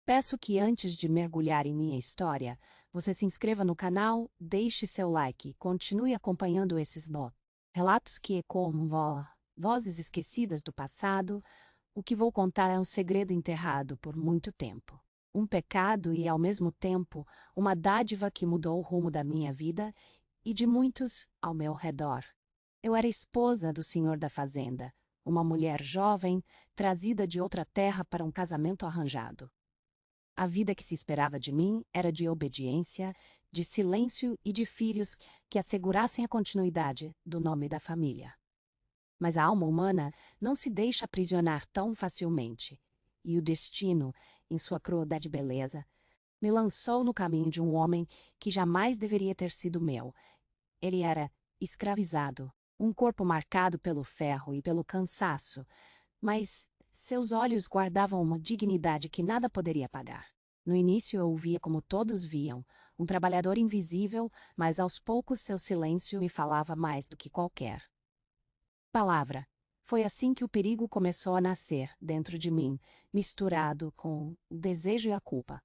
Peço que antes de mergulhar em minha história, você se inscreva no canal, deixe seu like e continue acompanhando esses relatos que ecoam vozes esquecidas do passado. O que vou contar é um segredo enterrado por muito tempo. Um pecado e, ao mesmo tempo, uma dádiva que mudou o rumo da minha vida e de muitos ao meu redor. Eu era esposa do senhor da fazenda, uma mulher jovem, trazida de outra terra para um casamento arranjado. A vida que se esperava de mim era de obediência, de silêncio e de filhos que assegurassem a continuidade do nome da família. Mas a alma humana não se deixa aprisionar tão facilmente, e o destino, em sua crueldade e beleza, me lançou no caminho de um homem que jamais deveria ter sido meu. Ele era escravizado, um corpo marcado pelo ferro e pelo cansaço, mas seus olhos guardavam uma dignidade que nada poderia apagar. No início eu o via como todos viam, um trabalhador invisível, mas aos poucos seu silêncio me falava mais do que qualquer palavra. Foi assim que o perigo começou a nascer dentro de mim, misturado com o desejo e a culpa.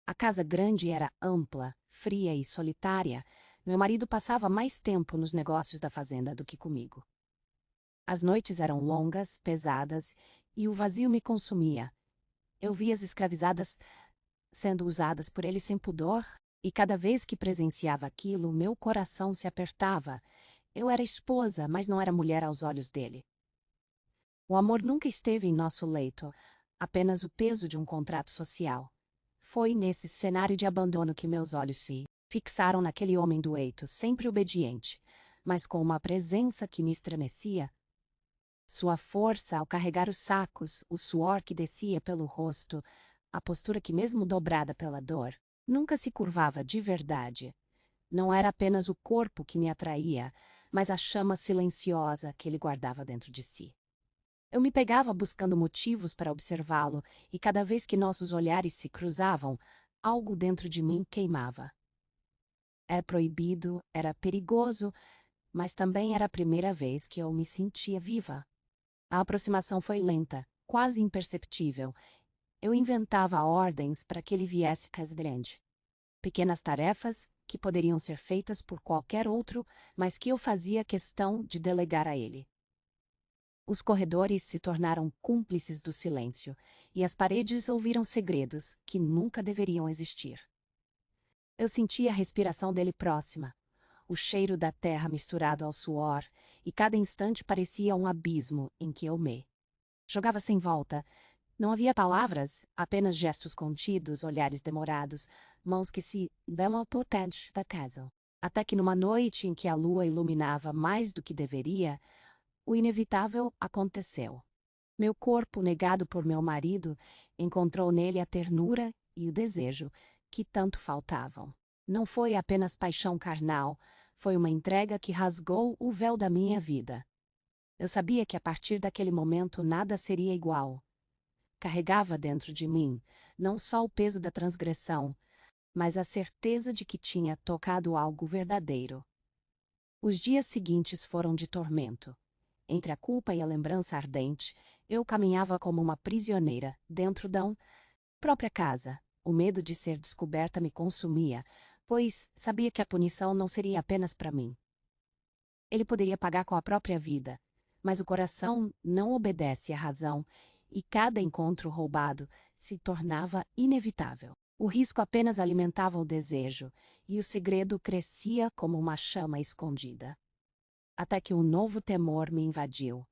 A casa grande era ampla, fria e solitária. Meu marido passava mais tempo nos negócios da fazenda do que comigo. As noites eram longas, pesadas, e o vazio me consumia. Eu via as escravizadas sendo usadas por ele sem pudor, e cada vez que presenciava aquilo, meu coração se apertava. Eu era esposa, mas não era mulher aos olhos dele. O amor nunca esteve em nosso leito, apenas o peso de um contrato social. Foi nesse cenário de abandono que meus olhos se fixaram naquele homem do eito, sempre obediente, mas com uma presença que me estremecia. Sua força ao carregar os sacos, o suor que descia pelo rosto, a postura que, mesmo dobrada pela dor, nunca se curvava de verdade. Não era apenas o corpo que me atraía, mas a chama silenciosa que ele guardava dentro de si. Eu me pegava buscando motivos para observá-lo, e cada vez que nossos olhares se cruzavam, algo dentro de mim queimava. Era proibido, era perigoso, mas também era a primeira vez que eu me sentia viva. A aproximação foi lenta, quase imperceptível. Eu inventava ordens para que ele viesse grande. Pequenas tarefas que poderiam ser feitas por qualquer outro, mas que eu fazia questão de delegar a ele. Os corredores se tornaram cúmplices do silêncio, e as paredes ouviram segredos que nunca deveriam existir. Eu sentia a respiração dele próxima, o cheiro da terra misturado ao suor, e cada instante parecia um abismo em que eu me jogava sem volta. Não havia palavras, apenas gestos contidos, olhares demorados, mãos que se davam potentes da casa. Até que numa noite em que a lua iluminava mais do que deveria, o inevitável aconteceu. Meu corpo, negado por meu marido, encontrou nele a ternura e o desejo que tanto faltavam. Não foi apenas paixão carnal, foi uma entrega que rasgou o véu da minha vida. Eu sabia que a partir daquele momento nada seria igual. Carregava dentro de mim não só o peso da transgressão, mas a certeza de que tinha tocado algo verdadeiro. Os dias seguintes foram de tormento. Entre a culpa e a lembrança ardente, eu caminhava como uma prisioneira dentro da própria casa. O medo de ser descoberta me consumia, pois sabia que a punição não seria apenas para mim. Ele poderia pagar com a própria vida, mas o coração não obedece à razão, e cada encontro roubado se tornava inevitável. O risco apenas alimentava o desejo, e o segredo crescia como uma chama escondida. Até que um novo temor me invadiu.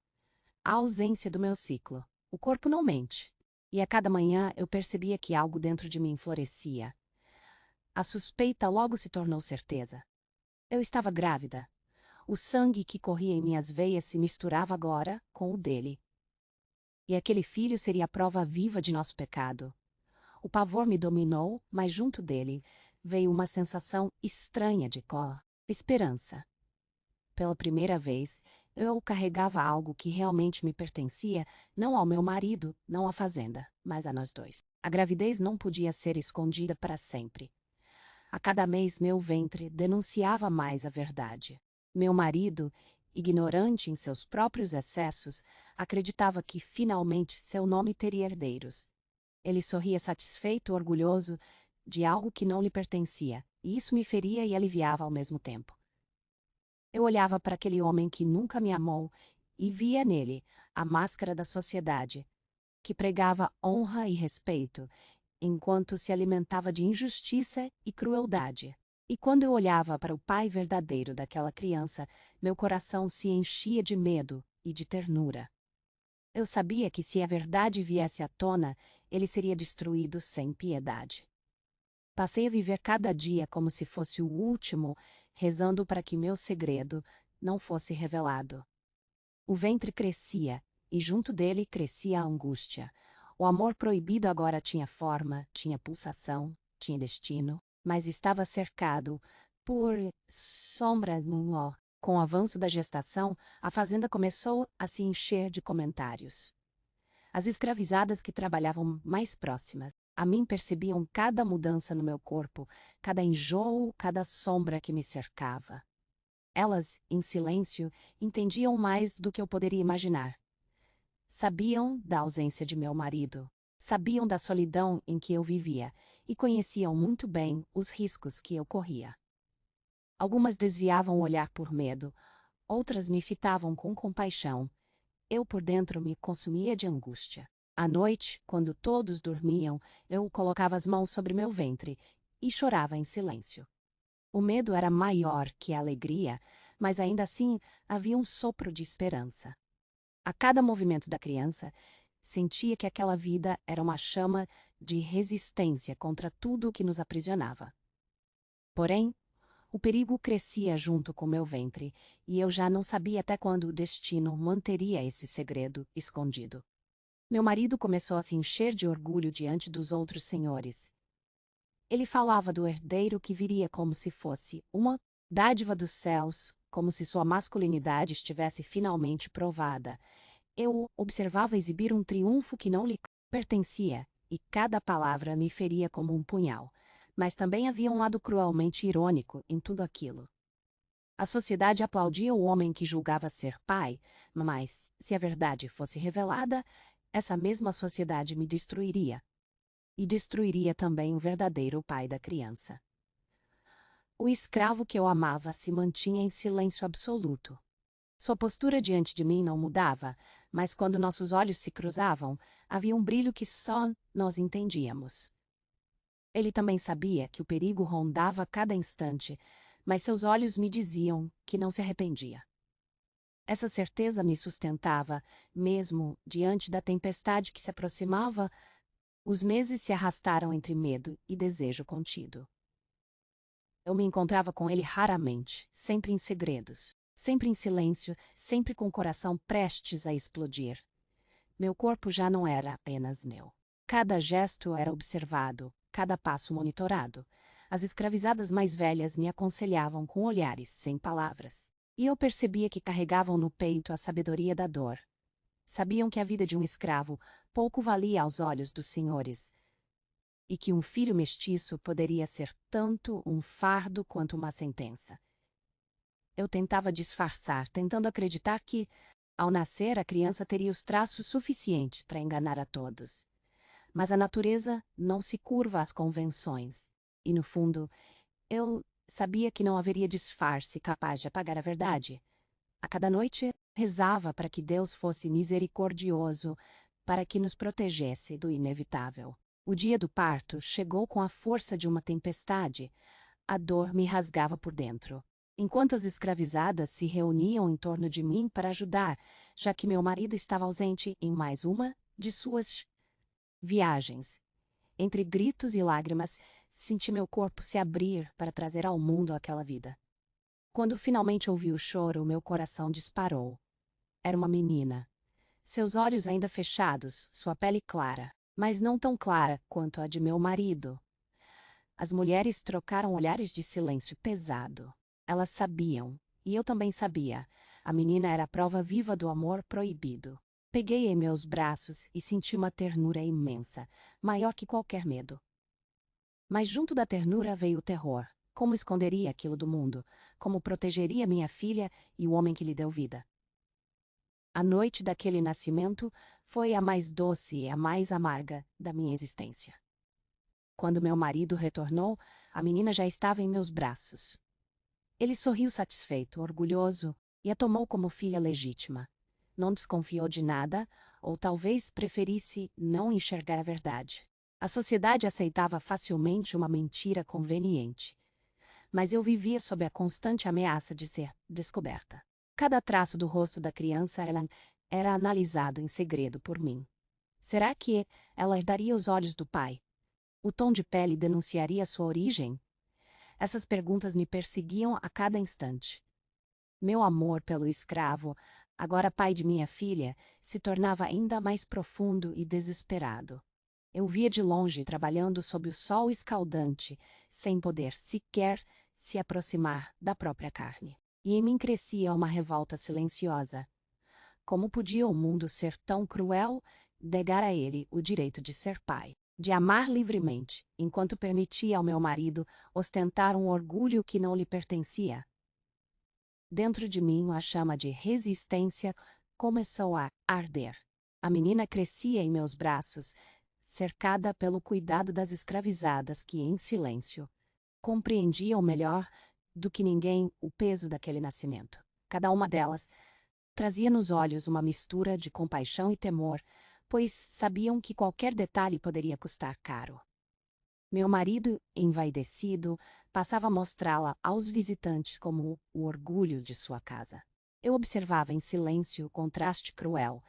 A ausência do meu ciclo. O corpo não mente. E a cada manhã eu percebia que algo dentro de mim florescia. A suspeita logo se tornou certeza. Eu estava grávida. O sangue que corria em minhas veias se misturava agora com o dele. E aquele filho seria a prova viva de nosso pecado. O pavor me dominou, mas junto dele veio uma sensação estranha de esperança. Pela primeira vez, eu carregava algo que realmente me pertencia, não ao meu marido, não à fazenda, mas a nós dois. A gravidez não podia ser escondida para sempre. A cada mês meu ventre denunciava mais a verdade. Meu marido, ignorante em seus próprios excessos, acreditava que finalmente seu nome teria herdeiros. Ele sorria satisfeito, orgulhoso de algo que não lhe pertencia, e isso me feria e aliviava ao mesmo tempo. Eu olhava para aquele homem que nunca me amou e via nele a máscara da sociedade, que pregava honra e respeito, enquanto se alimentava de injustiça e crueldade. E quando eu olhava para o pai verdadeiro daquela criança, meu coração se enchia de medo e de ternura. Eu sabia que se a verdade viesse à tona, ele seria destruído sem piedade. Passei a viver cada dia como se fosse o último, rezando para que meu segredo não fosse revelado. O ventre crescia, e junto dele crescia a angústia. O amor proibido agora tinha forma, tinha pulsação, tinha destino, mas estava cercado por sombras no ó. Com o avanço da gestação, a fazenda começou a se encher de comentários. As escravizadas que trabalhavam mais próximas a mim percebiam cada mudança no meu corpo, cada enjoo, cada sombra que me cercava. Elas, em silêncio, entendiam mais do que eu poderia imaginar. Sabiam da ausência de meu marido, sabiam da solidão em que eu vivia e conheciam muito bem os riscos que eu corria. Algumas desviavam o olhar por medo, outras me fitavam com compaixão. Eu por dentro me consumia de angústia. À noite, quando todos dormiam, eu colocava as mãos sobre meu ventre e chorava em silêncio. O medo era maior que a alegria, mas ainda assim havia um sopro de esperança. A cada movimento da criança, sentia que aquela vida era uma chama de resistência contra tudo o que nos aprisionava. Porém, o perigo crescia junto com meu ventre, e eu já não sabia até quando o destino manteria esse segredo escondido. Meu marido começou a se encher de orgulho diante dos outros senhores. Ele falava do herdeiro que viria como se fosse uma dádiva dos céus, como se sua masculinidade estivesse finalmente provada. Eu observava exibir um triunfo que não lhe pertencia, e cada palavra me feria como um punhal. Mas também havia um lado cruelmente irônico em tudo aquilo. A sociedade aplaudia o homem que julgava ser pai, mas, se a verdade fosse revelada, essa mesma sociedade me destruiria. E destruiria também o verdadeiro pai da criança. O escravo que eu amava se mantinha em silêncio absoluto. Sua postura diante de mim não mudava, mas quando nossos olhos se cruzavam, havia um brilho que só nós entendíamos. Ele também sabia que o perigo rondava a cada instante, mas seus olhos me diziam que não se arrependia. Essa certeza me sustentava, mesmo diante da tempestade que se aproximava. Os meses se arrastaram entre medo e desejo contido. Eu me encontrava com ele raramente, sempre em segredos, sempre em silêncio, sempre com o coração prestes a explodir. Meu corpo já não era apenas meu. Cada gesto era observado, cada passo monitorado. As escravizadas mais velhas me aconselhavam com olhares, sem palavras. E eu percebia que carregavam no peito a sabedoria da dor. Sabiam que a vida de um escravo pouco valia aos olhos dos senhores, e que um filho mestiço poderia ser tanto um fardo quanto uma sentença. Eu tentava disfarçar, tentando acreditar que, ao nascer, a criança teria os traços suficientes para enganar a todos. Mas a natureza não se curva às convenções, e no fundo, eu sabia que não haveria disfarce capaz de apagar a verdade. A cada noite, rezava para que Deus fosse misericordioso, para que nos protegesse do inevitável. O dia do parto chegou com a força de uma tempestade. A dor me rasgava por dentro. Enquanto as escravizadas se reuniam em torno de mim para ajudar, já que meu marido estava ausente em mais uma de suas viagens. Entre gritos e lágrimas, senti meu corpo se abrir para trazer ao mundo aquela vida. Quando finalmente ouvi o choro, meu coração disparou. Era uma menina. Seus olhos ainda fechados, sua pele clara, mas não tão clara quanto a de meu marido. As mulheres trocaram olhares de silêncio pesado. Elas sabiam, e eu também sabia. A menina era a prova viva do amor proibido. Peguei em meus braços e senti uma ternura imensa, maior que qualquer medo. Mas junto da ternura veio o terror. Como esconderia aquilo do mundo? Como protegeria minha filha e o homem que lhe deu vida? A noite daquele nascimento Foi a mais doce e a mais amarga da minha existência. Quando meu marido retornou, a menina já estava em meus braços. Ele sorriu satisfeito, orgulhoso, e a tomou como filha legítima. Não desconfiou de nada, ou talvez preferisse não enxergar a verdade. A sociedade aceitava facilmente uma mentira conveniente. Mas eu vivia sob a constante ameaça de ser descoberta. Cada traço do rosto da criança era analisado em segredo por mim. Será que ela herdaria os olhos do pai? O tom de pele denunciaria sua origem? Essas perguntas me perseguiam a cada instante. Meu amor pelo escravo, agora pai de minha filha, se tornava ainda mais profundo e desesperado. Eu via de longe trabalhando sob o sol escaldante, sem poder sequer se aproximar da própria carne. E em mim crescia uma revolta silenciosa. Como podia o mundo ser tão cruel, negar a ele o direito de ser pai, de amar livremente, enquanto permitia ao meu marido ostentar um orgulho que não lhe pertencia? Dentro de mim, a chama de resistência começou a arder. A menina crescia em meus braços, cercada pelo cuidado das escravizadas que, em silêncio, compreendiam melhor do que ninguém o peso daquele nascimento. Cada uma delas trazia nos olhos uma mistura de compaixão e temor, pois sabiam que qualquer detalhe poderia custar caro. Meu marido, envaidecido, passava a mostrá-la aos visitantes como o orgulho de sua casa. Eu observava em silêncio o contraste cruel.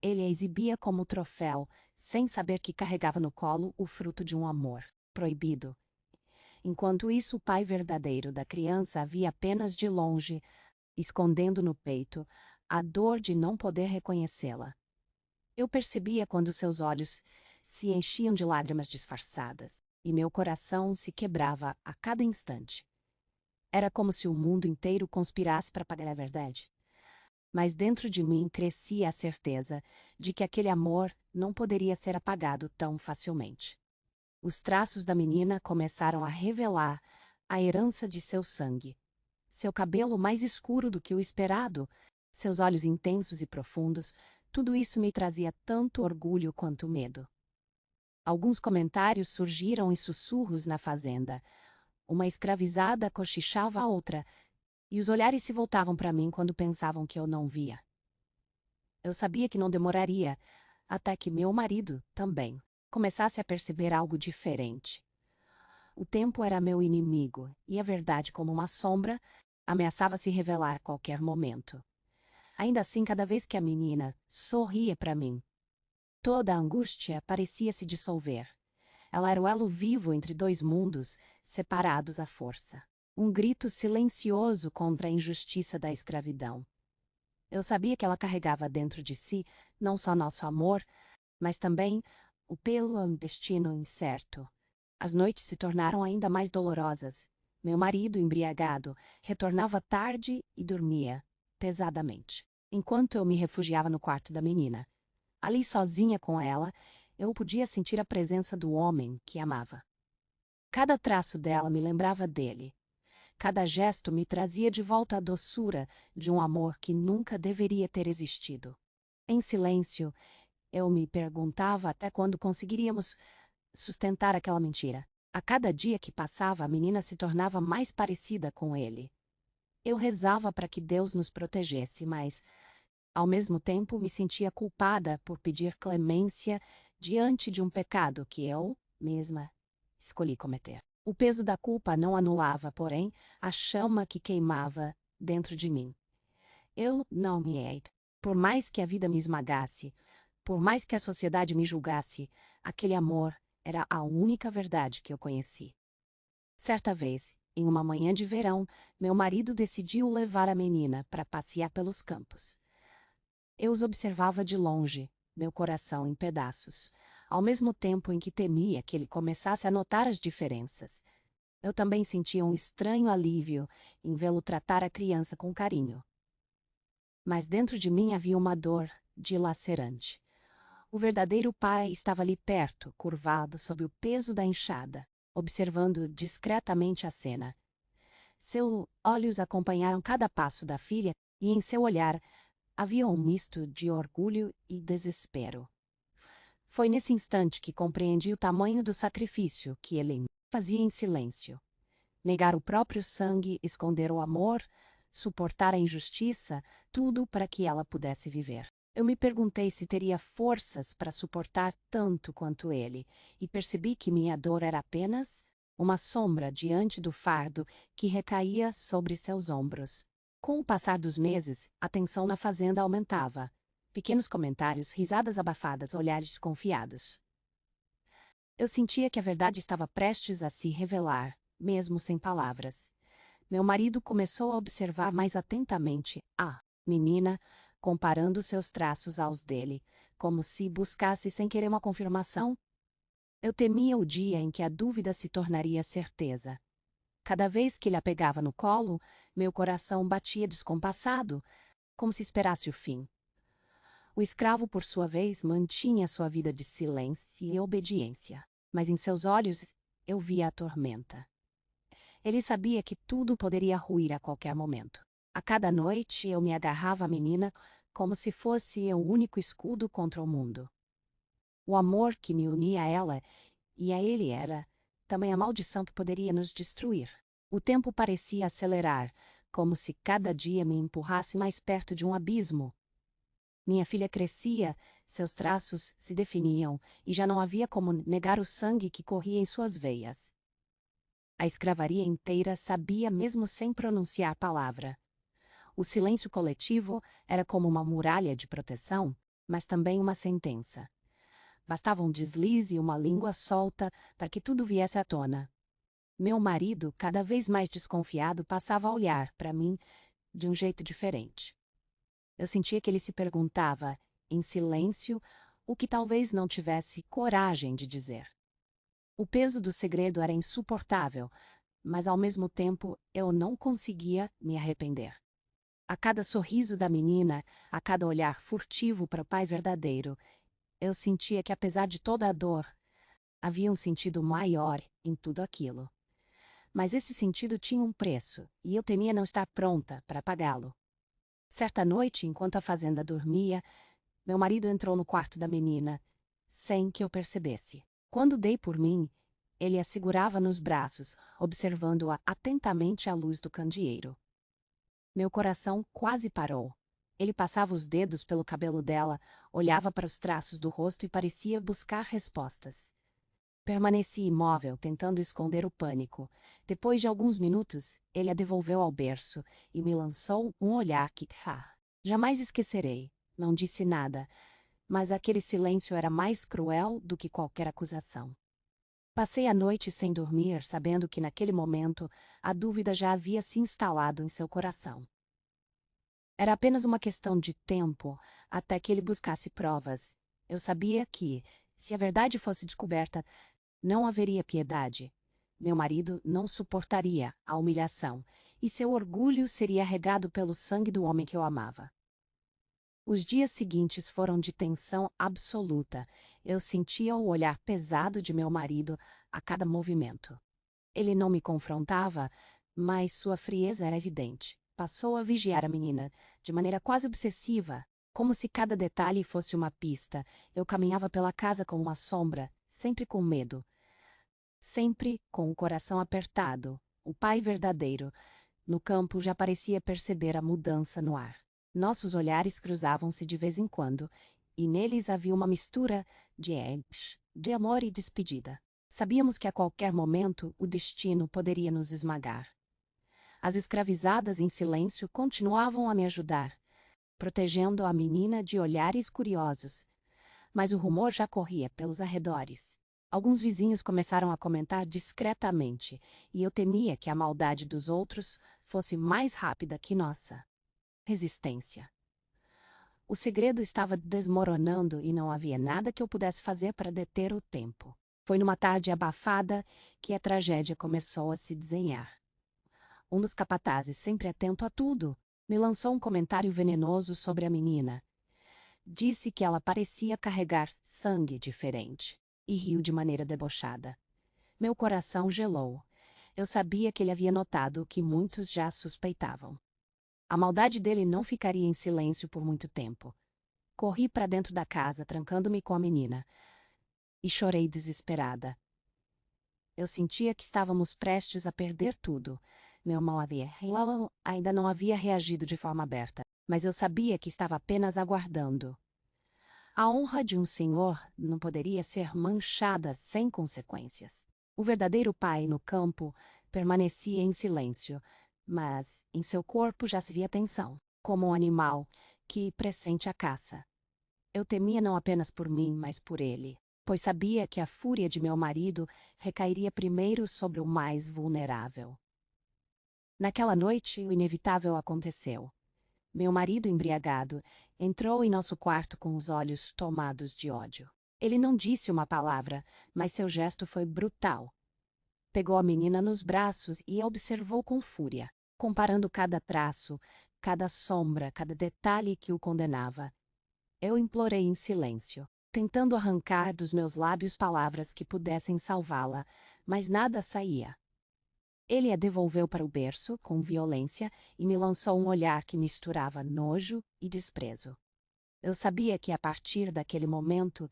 Ele a exibia como troféu, sem saber que carregava no colo o fruto de um amor proibido. Enquanto isso, o pai verdadeiro da criança a via apenas de longe, escondendo no peito a dor de não poder reconhecê-la. Eu percebia quando seus olhos se enchiam de lágrimas disfarçadas, e meu coração se quebrava a cada instante. Era como se o mundo inteiro conspirasse para apagar a verdade. Mas dentro de mim crescia a certeza de que aquele amor não poderia ser apagado tão facilmente. Os traços da menina começaram a revelar a herança de seu sangue. Seu cabelo mais escuro do que o esperado, seus olhos intensos e profundos, tudo isso me trazia tanto orgulho quanto medo. Alguns comentários surgiram em sussurros na fazenda. Uma escravizada cochichava a outra, e os olhares se voltavam para mim quando pensavam que eu não via. Eu sabia que não demoraria, até que meu marido, também, começasse a perceber algo diferente. O tempo era meu inimigo, e a verdade, como uma sombra, ameaçava se revelar a qualquer momento. Ainda assim, cada vez que a menina sorria para mim, toda a angústia parecia se dissolver. Ela era o elo vivo entre dois mundos, separados à força. Um grito silencioso contra a injustiça da escravidão. Eu sabia que ela carregava dentro de si não só nosso amor, mas também o pelo destino incerto. As noites se tornaram ainda mais dolorosas. Meu marido, embriagado, retornava tarde e dormia pesadamente, enquanto eu me refugiava no quarto da menina. Ali sozinha com ela, eu podia sentir a presença do homem que amava. Cada traço dela me lembrava dele. Cada gesto me trazia de volta a doçura de um amor que nunca deveria ter existido. Em silêncio, eu me perguntava até quando conseguiríamos sustentar aquela mentira. A cada dia que passava, a menina se tornava mais parecida com ele. Eu rezava para que Deus nos protegesse, mas, ao mesmo tempo, me sentia culpada por pedir clemência diante de um pecado que eu, mesma, escolhi cometer. O peso da culpa não anulava, porém, a chama que queimava dentro de mim. Eu não me hei. Por mais que a vida me esmagasse, por mais que a sociedade me julgasse, aquele amor era a única verdade que eu conheci. Certa vez, em uma manhã de verão, meu marido decidiu levar a menina para passear pelos campos. Eu os observava de longe, meu coração em pedaços, ao mesmo tempo em que temia que ele começasse a notar as diferenças. Eu também sentia um estranho alívio em vê-lo tratar a criança com carinho. Mas dentro de mim havia uma dor dilacerante. O verdadeiro pai estava ali perto, curvado sob o peso da enxada, observando discretamente a cena. Seus olhos acompanharam cada passo da filha e em seu olhar Havia um misto de orgulho e desespero. Foi nesse instante que compreendi o tamanho do sacrifício que ele fazia em silêncio. Negar o próprio sangue, esconder o amor, suportar a injustiça, tudo para que ela pudesse viver. Eu me perguntei se teria forças para suportar tanto quanto ele, e percebi que minha dor era apenas uma sombra diante do fardo que recaía sobre seus ombros. Com o passar dos meses, a tensão na fazenda aumentava. Pequenos comentários, risadas abafadas, olhares desconfiados. Eu sentia que a verdade estava prestes a se revelar, mesmo sem palavras. Meu marido começou a observar mais atentamente a menina, comparando seus traços aos dele, como se buscasse sem querer uma confirmação. Eu temia o dia em que a dúvida se tornaria certeza. Cada vez que ele a pegava no colo, meu coração batia descompassado, como se esperasse o fim. O escravo, por sua vez, mantinha sua vida de silêncio e obediência, mas em seus olhos eu via a tormenta. Ele sabia que tudo poderia ruir a qualquer momento. A cada noite eu me agarrava à menina como se fosse o único escudo contra o mundo. O amor que me unia a ela e a ele era também a maldição que poderia nos destruir. O tempo parecia acelerar, como se cada dia me empurrasse mais perto de um abismo. Minha filha crescia, seus traços se definiam, e já não havia como negar o sangue que corria em suas veias. A escravaria inteira sabia mesmo sem pronunciar palavra. O silêncio coletivo era como uma muralha de proteção, mas também uma sentença. Bastava um deslize e uma língua solta para que tudo viesse à tona. Meu marido, cada vez mais desconfiado, passava a olhar para mim de um jeito diferente. Eu sentia que ele se perguntava, em silêncio, o que talvez não tivesse coragem de dizer. O peso do segredo era insuportável, mas ao mesmo tempo eu não conseguia me arrepender. A cada sorriso da menina, a cada olhar furtivo para o pai verdadeiro, eu sentia que, apesar de toda a dor, havia um sentido maior em tudo aquilo. Mas esse sentido tinha um preço, e eu temia não estar pronta para pagá-lo. Certa noite, enquanto a fazenda dormia, meu marido entrou no quarto da menina, sem que eu percebesse. Quando dei por mim, ele a segurava nos braços, observando-a atentamente à luz do candeeiro. Meu coração quase parou. Ele passava os dedos pelo cabelo dela, olhava para os traços do rosto e parecia buscar respostas. Permaneci imóvel, tentando esconder o pânico. Depois de alguns minutos, ele a devolveu ao berço e me lançou um olhar que, jamais esquecerei. Não disse nada, mas aquele silêncio era mais cruel do que qualquer acusação. Passei a noite sem dormir, sabendo que naquele momento a dúvida já havia se instalado em seu coração. Era apenas uma questão de tempo até que ele buscasse provas. Eu sabia que, se a verdade fosse descoberta, não haveria piedade. Meu marido não suportaria a humilhação, e seu orgulho seria regado pelo sangue do homem que eu amava. Os dias seguintes foram de tensão absoluta. Eu sentia o olhar pesado de meu marido a cada movimento. Ele não me confrontava, mas sua frieza era evidente. Passou a vigiar a menina, de maneira quase obsessiva, como se cada detalhe fosse uma pista. Eu caminhava pela casa como uma sombra, sempre com medo. Sempre com o coração apertado. O pai verdadeiro, no campo, já parecia perceber a mudança no ar. Nossos olhares cruzavam-se de vez em quando, e neles havia uma mistura de amor e despedida. Sabíamos que a qualquer momento o destino poderia nos esmagar. As escravizadas em silêncio continuavam a me ajudar, protegendo a menina de olhares curiosos. Mas o rumor já corria pelos arredores. Alguns vizinhos começaram a comentar discretamente, e eu temia que a maldade dos outros fosse mais rápida que nossa resistência. O segredo estava desmoronando e não havia nada que eu pudesse fazer para deter o tempo. Foi numa tarde abafada que a tragédia começou a se desenhar. Um dos capatazes, sempre atento a tudo, me lançou um comentário venenoso sobre a menina. Disse que ela parecia carregar sangue diferente, e riu de maneira debochada. Meu coração gelou. Eu sabia que ele havia notado o que muitos já suspeitavam. A maldade dele não ficaria em silêncio por muito tempo. Corri para dentro da casa, trancando-me com a menina. E chorei desesperada. Eu sentia que estávamos prestes a perder tudo. Meu mal ainda não havia reagido de forma aberta, mas eu sabia que estava apenas aguardando. A honra de um senhor não poderia ser manchada sem consequências. O verdadeiro pai no campo permanecia em silêncio, mas em seu corpo já se via tensão, como um animal que pressente a caça. Eu temia não apenas por mim, mas por ele, pois sabia que a fúria de meu marido recairia primeiro sobre o mais vulnerável. Naquela noite, o inevitável aconteceu. Meu marido, embriagado, entrou em nosso quarto com os olhos tomados de ódio. Ele não disse uma palavra, mas seu gesto foi brutal. Pegou a menina nos braços e a observou com fúria, comparando cada traço, cada sombra, cada detalhe que o condenava. Eu implorei em silêncio, tentando arrancar dos meus lábios palavras que pudessem salvá-la, mas nada saía. Ele a devolveu para o berço, com violência, e me lançou um olhar que misturava nojo e desprezo. Eu sabia que a partir daquele momento,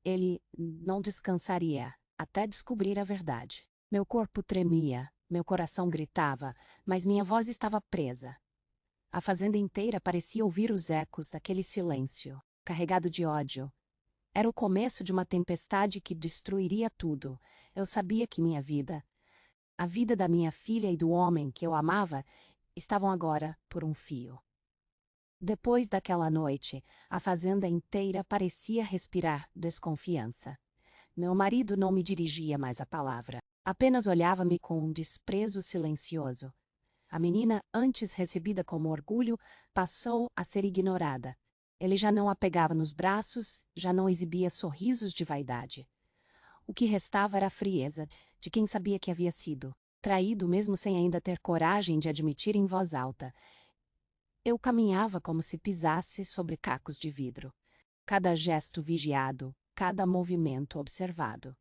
ele não descansaria, até descobrir a verdade. Meu corpo tremia, meu coração gritava, mas minha voz estava presa. A fazenda inteira parecia ouvir os ecos daquele silêncio, carregado de ódio. Era o começo de uma tempestade que destruiria tudo. Eu sabia que minha vida, a vida da minha filha e do homem que eu amava, estavam agora por um fio. Depois daquela noite, a fazenda inteira parecia respirar desconfiança. Meu marido não me dirigia mais a palavra. Apenas olhava-me com um desprezo silencioso. A menina, antes recebida como orgulho, passou a ser ignorada. Ele já não a pegava nos braços, já não exibia sorrisos de vaidade. O que restava era a frieza de quem sabia que havia sido traído mesmo sem ainda ter coragem de admitir em voz alta. Eu caminhava como se pisasse sobre cacos de vidro. Cada gesto vigiado, cada movimento observado.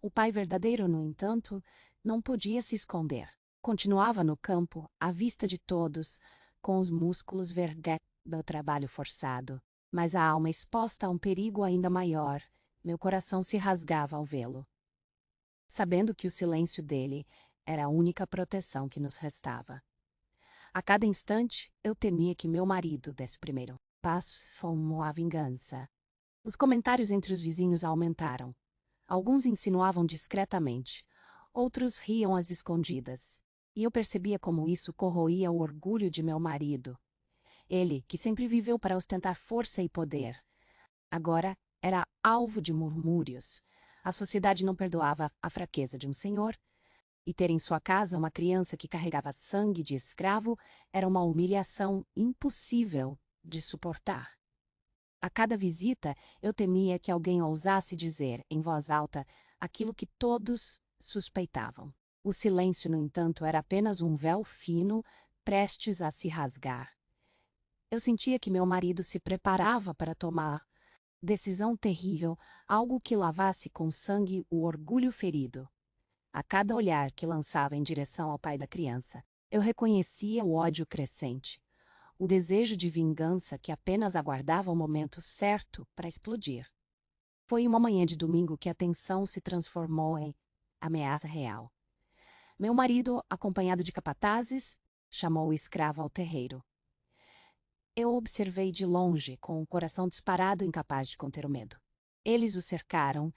O pai verdadeiro, no entanto, não podia se esconder. Continuava no campo, à vista de todos, com os músculos verguedos do trabalho forçado, mas a alma exposta a um perigo ainda maior. Meu coração se rasgava ao vê-lo, sabendo que o silêncio dele era a única proteção que nos restava. A cada instante, eu temia que meu marido desse o primeiro passo como a vingança. Os comentários entre os vizinhos aumentaram. Alguns insinuavam discretamente, outros riam às escondidas. E eu percebia como isso corroía o orgulho de meu marido. Ele, que sempre viveu para ostentar força e poder, agora era alvo de murmúrios. A sociedade não perdoava a fraqueza de um senhor, e ter em sua casa uma criança que carregava sangue de escravo era uma humilhação impossível de suportar. A cada visita, eu temia que alguém ousasse dizer, em voz alta, aquilo que todos suspeitavam. O silêncio, no entanto, era apenas um véu fino, prestes a se rasgar. Eu sentia que meu marido se preparava para tomar decisão terrível, algo que lavasse com sangue o orgulho ferido. A cada olhar que lançava em direção ao pai da criança, eu reconhecia o ódio crescente, o desejo de vingança que apenas aguardava o momento certo para explodir. Foi uma manhã de domingo que a tensão se transformou em ameaça real. Meu marido, acompanhado de capatazes, chamou o escravo ao terreiro. Eu observei de longe, com o coração disparado, incapaz de conter o medo. Eles o cercaram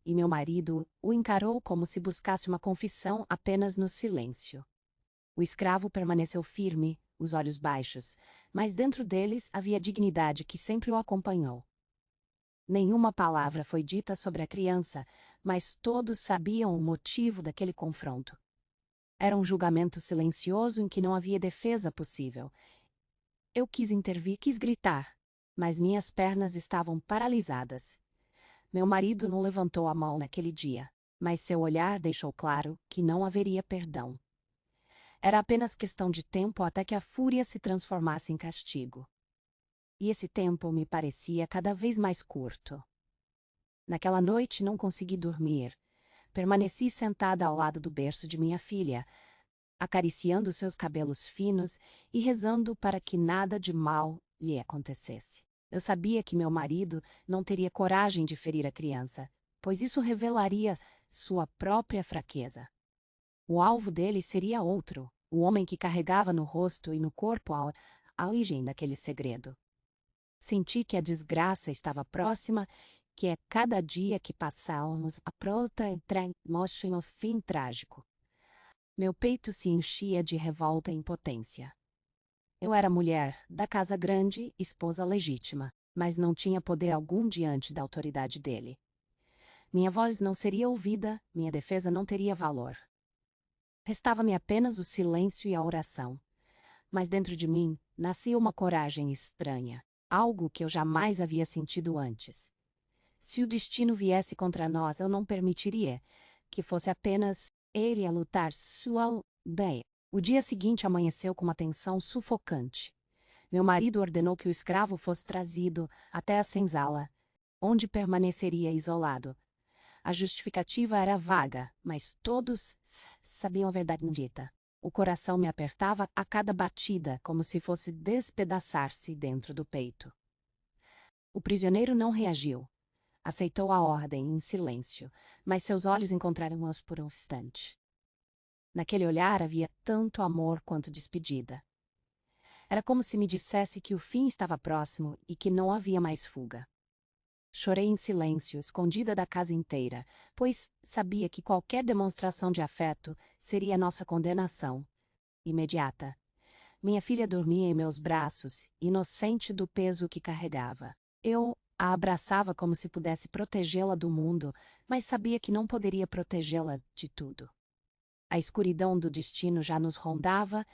e meu marido o encarou como se buscasse uma confissão apenas no silêncio. O escravo permaneceu firme, os olhos baixos, mas dentro deles havia a dignidade que sempre o acompanhou. Nenhuma palavra foi dita sobre a criança, mas todos sabiam o motivo daquele confronto. Era um julgamento silencioso em que não havia defesa possível. Eu quis intervir, quis gritar, mas minhas pernas estavam paralisadas. Meu marido não levantou a mão naquele dia, mas seu olhar deixou claro que não haveria perdão. Era apenas questão de tempo até que a fúria se transformasse em castigo. E esse tempo me parecia cada vez mais curto. Naquela noite não consegui dormir. Permaneci sentada ao lado do berço de minha filha, acariciando seus cabelos finos e rezando para que nada de mal lhe acontecesse. Eu sabia que meu marido não teria coragem de ferir a criança, pois isso revelaria sua própria fraqueza. O alvo dele seria outro, o homem que carregava no rosto e no corpo a origem daquele segredo. Senti que a desgraça estava próxima, que é cada dia que passávamos a pronta mostra um fim trágico. Meu peito se enchia de revolta e impotência. Eu era mulher da casa grande, esposa legítima, mas não tinha poder algum diante da autoridade dele. Minha voz não seria ouvida, minha defesa não teria valor. Restava-me apenas o silêncio e a oração. Mas dentro de mim nascia uma coragem estranha, algo que eu jamais havia sentido antes. Se o destino viesse contra nós, eu não permitiria que fosse apenas ele a lutar sua bem. O dia seguinte amanheceu com uma tensão sufocante. Meu marido ordenou que o escravo fosse trazido até a senzala, onde permaneceria isolado. A justificativa era vaga, mas todos sabiam a verdade dita. O coração me apertava a cada batida, como se fosse despedaçar-se dentro do peito. O prisioneiro não reagiu. Aceitou a ordem em silêncio, mas seus olhos encontraram-os por um instante. Naquele olhar havia tanto amor quanto despedida. Era como se me dissesse que o fim estava próximo e que não havia mais fuga. Chorei em silêncio, escondida da casa inteira, pois sabia que qualquer demonstração de afeto seria nossa condenação imediata. Minha filha dormia em meus braços, inocente do peso que carregava. Eu a abraçava como se pudesse protegê-la do mundo, mas sabia que não poderia protegê-la de tudo. A escuridão do destino já nos rondava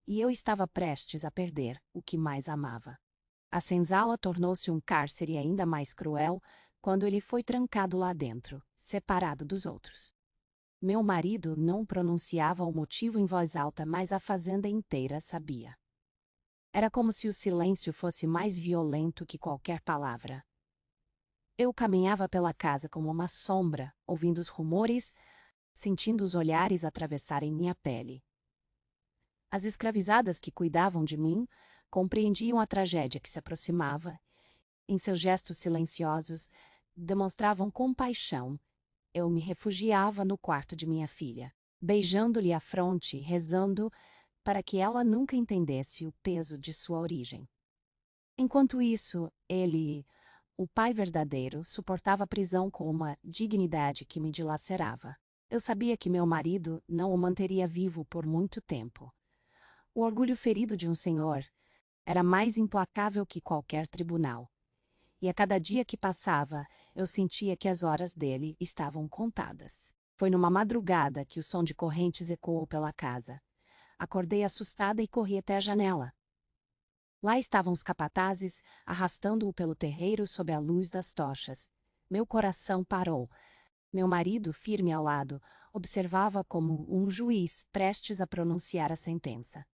e eu estava prestes a perder o que mais amava. A senzala tornou-se um cárcere ainda mais cruel quando ele foi trancado lá dentro, separado dos outros. Meu marido não pronunciava o motivo em voz alta, mas a fazenda inteira sabia. Era como se o silêncio fosse mais violento que qualquer palavra. Eu caminhava pela casa como uma sombra, ouvindo os rumores, sentindo os olhares atravessarem minha pele. As escravizadas que cuidavam de mim compreendiam a tragédia que se aproximava. Em seus gestos silenciosos, demonstravam compaixão. Eu me refugiava no quarto de minha filha, beijando-lhe a fronte, rezando para que ela nunca entendesse o peso de sua origem. Enquanto isso, ele, o pai verdadeiro, suportava a prisão com uma dignidade que me dilacerava. Eu sabia que meu marido não o manteria vivo por muito tempo. O orgulho ferido de um senhor era mais implacável que qualquer tribunal. E a cada dia que passava, eu sentia que as horas dele estavam contadas. Foi numa madrugada que o som de correntes ecoou pela casa. Acordei assustada e corri até a janela. Lá estavam os capatazes, arrastando-o pelo terreiro sob a luz das tochas. Meu coração parou. Meu marido, firme ao lado, observava como um juiz prestes a pronunciar a sentença.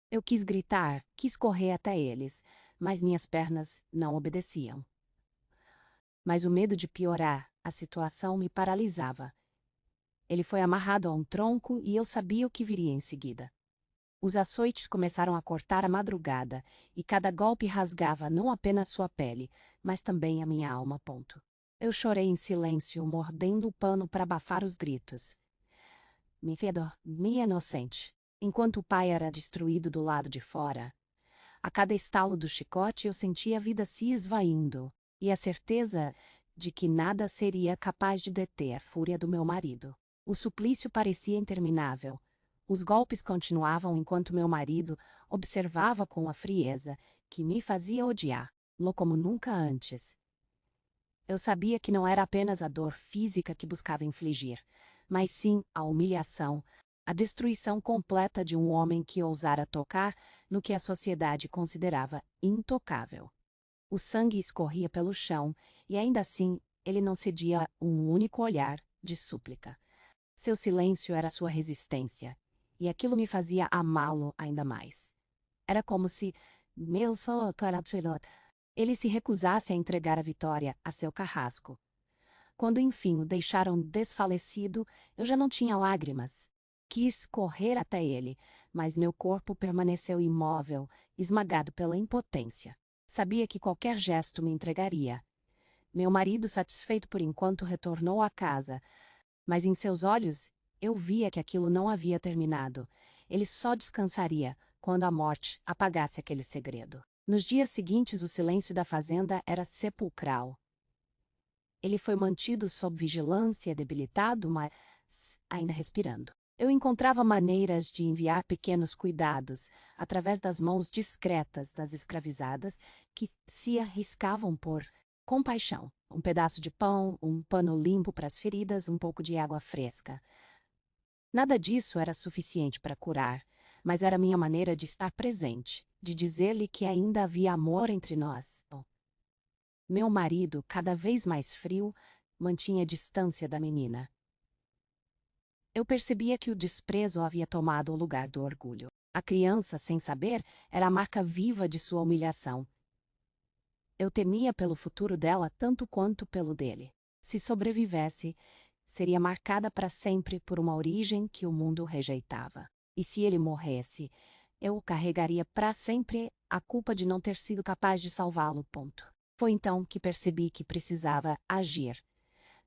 Eu quis gritar, quis correr até eles, mas minhas pernas não obedeciam. Mas o medo de piorar a situação me paralisava. Ele foi amarrado a um tronco e eu sabia o que viria em seguida. Os açoites começaram a cortar a madrugada, e cada golpe rasgava não apenas sua pele, mas também a minha alma. Eu chorei em silêncio, mordendo o pano para abafar os gritos. Minha inocente. Enquanto o pai era destruído do lado de fora, a cada estalo do chicote eu sentia a vida se esvaindo, e a certeza de que nada seria capaz de deter a fúria do meu marido. O suplício parecia interminável. Os golpes continuavam enquanto meu marido observava com a frieza que me fazia odiá-lo como nunca antes. Eu sabia que não era apenas a dor física que buscava infligir, mas sim a humilhação, a destruição completa de um homem que ousara tocar no que a sociedade considerava intocável. O sangue escorria pelo chão, e ainda assim ele não cedia a um único olhar de súplica. Seu silêncio era sua resistência, e aquilo me fazia amá-lo ainda mais. Era como se ele se recusasse a entregar a vitória a seu carrasco. Quando enfim o deixaram desfalecido, eu já não tinha lágrimas. Quis correr até ele, mas meu corpo permaneceu imóvel, esmagado pela impotência. Sabia que qualquer gesto me entregaria. Meu marido, satisfeito por enquanto, retornou à casa, mas em seus olhos eu via que aquilo não havia terminado. Ele só descansaria quando a morte apagasse aquele segredo. Nos dias seguintes, o silêncio da fazenda era sepulcral. Ele foi mantido sob vigilância, debilitado, mas ainda respirando. Eu encontrava maneiras de enviar pequenos cuidados, através das mãos discretas das escravizadas, que se arriscavam por compaixão. Um pedaço de pão, um pano limpo para as feridas, um pouco de água fresca. Nada disso era suficiente para curar, mas era minha maneira de estar presente, de dizer-lhe que ainda havia amor entre nós. Meu marido, cada vez mais frio, mantinha distância da menina. Eu percebia que o desprezo havia tomado o lugar do orgulho. A criança, sem saber, era a marca viva de sua humilhação. Eu temia pelo futuro dela tanto quanto pelo dele. Se sobrevivesse, seria marcada para sempre por uma origem que o mundo rejeitava. E se ele morresse, eu carregaria para sempre a culpa de não ter sido capaz de salvá-lo. Foi então que percebi que precisava agir,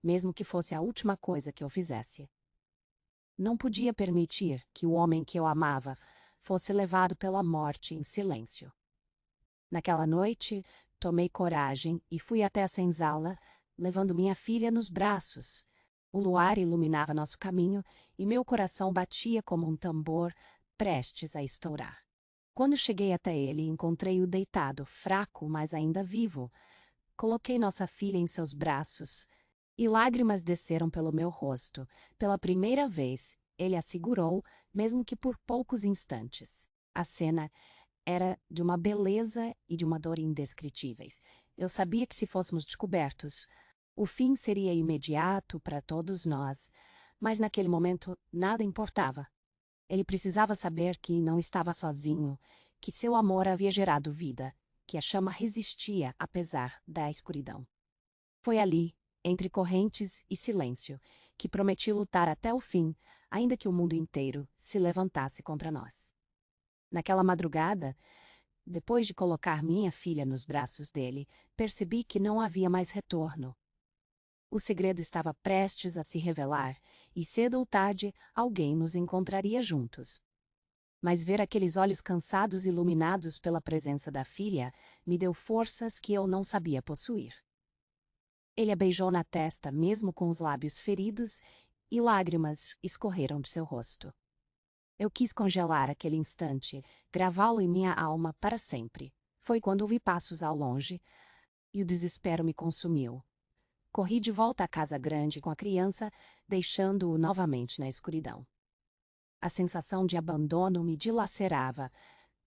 mesmo que fosse a última coisa que eu fizesse. Não podia permitir que o homem que eu amava fosse levado pela morte em silêncio. Naquela noite, tomei coragem e fui até a senzala, levando minha filha nos braços. O luar iluminava nosso caminho e meu coração batia como um tambor, prestes a estourar. Quando cheguei até ele, encontrei-o deitado, fraco, mas ainda vivo. Coloquei nossa filha em seus braços e lágrimas desceram pelo meu rosto. Pela primeira vez, ele a segurou, mesmo que por poucos instantes. A cena era de uma beleza e de uma dor indescritíveis. Eu sabia que se fôssemos descobertos, o fim seria imediato para todos nós, mas naquele momento nada importava. Ele precisava saber que não estava sozinho, que seu amor havia gerado vida, que a chama resistia apesar da escuridão. Foi ali, entre correntes e silêncio, que prometi lutar até o fim, ainda que o mundo inteiro se levantasse contra nós. Naquela madrugada, depois de colocar minha filha nos braços dele, percebi que não havia mais retorno. O segredo estava prestes a se revelar, e cedo ou tarde alguém nos encontraria juntos. Mas ver aqueles olhos cansados e iluminados pela presença da filha me deu forças que eu não sabia possuir. Ele a beijou na testa, mesmo com os lábios feridos, e lágrimas escorreram de seu rosto. Eu quis congelar aquele instante, gravá-lo em minha alma para sempre. Foi quando ouvi passos ao longe, e o desespero me consumiu. Corri de volta à casa grande com a criança, deixando-o novamente na escuridão. A sensação de abandono me dilacerava,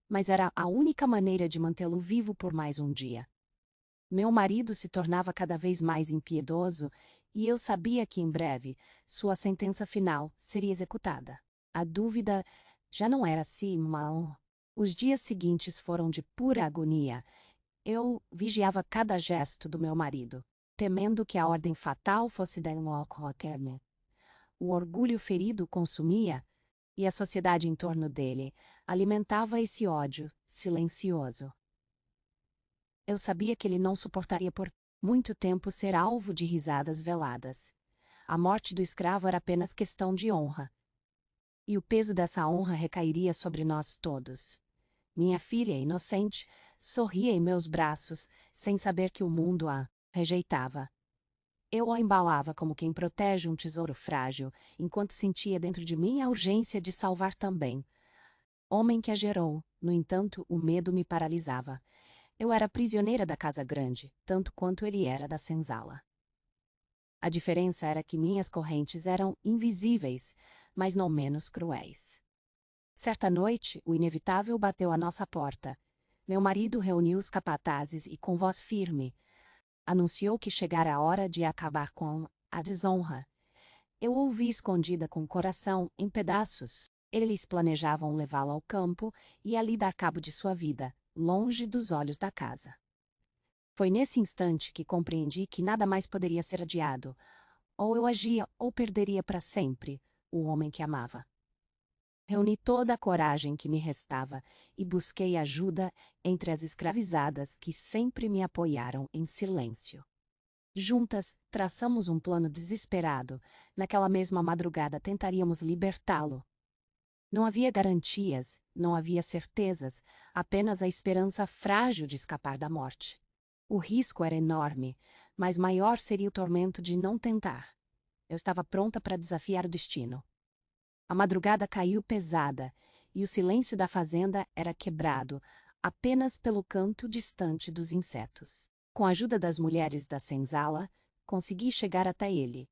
mas era a única maneira de mantê-lo vivo por mais um dia. Meu marido se tornava cada vez mais impiedoso e eu sabia que em breve sua sentença final seria executada. A dúvida já não era se mal. Os dias seguintes foram de pura agonia. Eu vigiava cada gesto do meu marido, temendo que a ordem fatal fosse dar um qualquer. O orgulho ferido consumia, e a sociedade em torno dele alimentava esse ódio silencioso. Eu sabia que ele não suportaria por muito tempo ser alvo de risadas veladas. A morte do escravo era apenas questão de honra. E o peso dessa honra recairia sobre nós todos. Minha filha, inocente, sorria em meus braços, sem saber que o mundo a rejeitava. Eu a embalava como quem protege um tesouro frágil, enquanto sentia dentro de mim a urgência de salvar também. Homem que a gerou, no entanto, o medo me paralisava. Eu era prisioneira da casa grande, tanto quanto ele era da senzala. A diferença era que minhas correntes eram invisíveis, mas não menos cruéis. Certa noite, o inevitável bateu à nossa porta. Meu marido reuniu os capatazes e, com voz firme, anunciou que chegara a hora de acabar com a desonra. Eu ouvi escondida com o coração em pedaços. Eles planejavam levá-lo ao campo e ali dar cabo de sua vida, longe dos olhos da casa. Foi nesse instante que compreendi que nada mais poderia ser adiado. Ou eu agia ou perderia para sempre o homem que amava. Reuni toda a coragem que me restava e busquei ajuda entre as escravizadas que sempre me apoiaram em silêncio. Juntas, traçamos um plano desesperado. Naquela mesma madrugada tentaríamos libertá-lo. Não havia garantias, não havia certezas, apenas a esperança frágil de escapar da morte. O risco era enorme, mas maior seria o tormento de não tentar. Eu estava pronta para desafiar o destino. A madrugada caiu pesada, e o silêncio da fazenda era quebrado apenas pelo canto distante dos insetos. Com a ajuda das mulheres da senzala, consegui chegar até ele.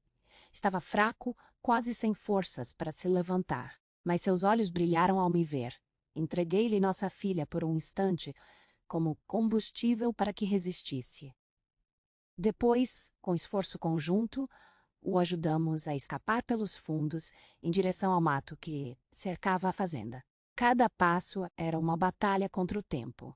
Estava fraco, quase sem forças para se levantar, mas seus olhos brilharam ao me ver. Entreguei-lhe nossa filha por um instante, como combustível para que resistisse. Depois, com esforço conjunto, o ajudamos a escapar pelos fundos em direção ao mato que cercava a fazenda. Cada passo era uma batalha contra o tempo.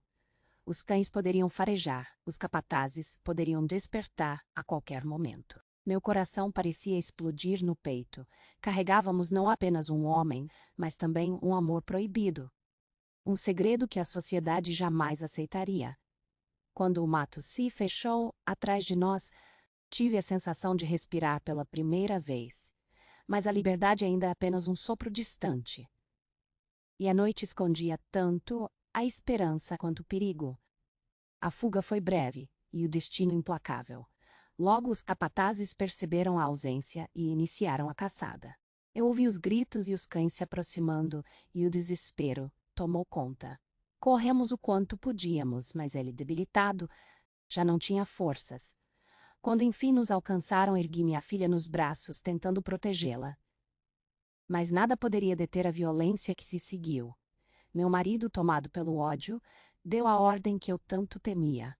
Os cães poderiam farejar, os capatazes poderiam despertar a qualquer momento. Meu coração parecia explodir no peito. Carregávamos não apenas um homem, mas também um amor proibido. Um segredo que a sociedade jamais aceitaria. Quando o mato se fechou atrás de nós, tive a sensação de respirar pela primeira vez. Mas a liberdade ainda é apenas um sopro distante. E a noite escondia tanto a esperança quanto o perigo. A fuga foi breve, e o destino implacável. Logo os capatazes perceberam a ausência e iniciaram a caçada. Eu ouvi os gritos e os cães se aproximando, e o desespero tomou conta. Corremos o quanto podíamos, mas ele, debilitado, já não tinha forças. Quando enfim nos alcançaram, ergui minha filha nos braços, tentando protegê-la. Mas nada poderia deter a violência que se seguiu. Meu marido, tomado pelo ódio, deu a ordem que eu tanto temia.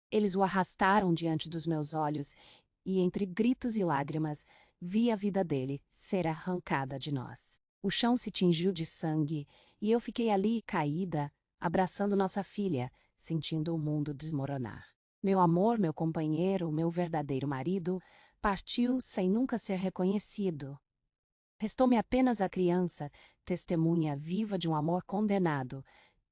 Eles o arrastaram diante dos meus olhos e, entre gritos e lágrimas, vi a vida dele ser arrancada de nós. O chão se tingiu de sangue e eu fiquei ali, caída, abraçando nossa filha, sentindo o mundo desmoronar. Meu amor, meu companheiro, meu verdadeiro marido, partiu sem nunca ser reconhecido. Restou-me apenas a criança, testemunha viva de um amor condenado.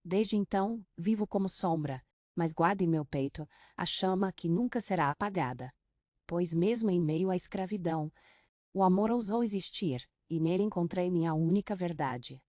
Desde então, vivo como sombra, mas guardo em meu peito a chama que nunca será apagada. Pois mesmo em meio à escravidão, o amor ousou existir, e nele encontrei minha única verdade.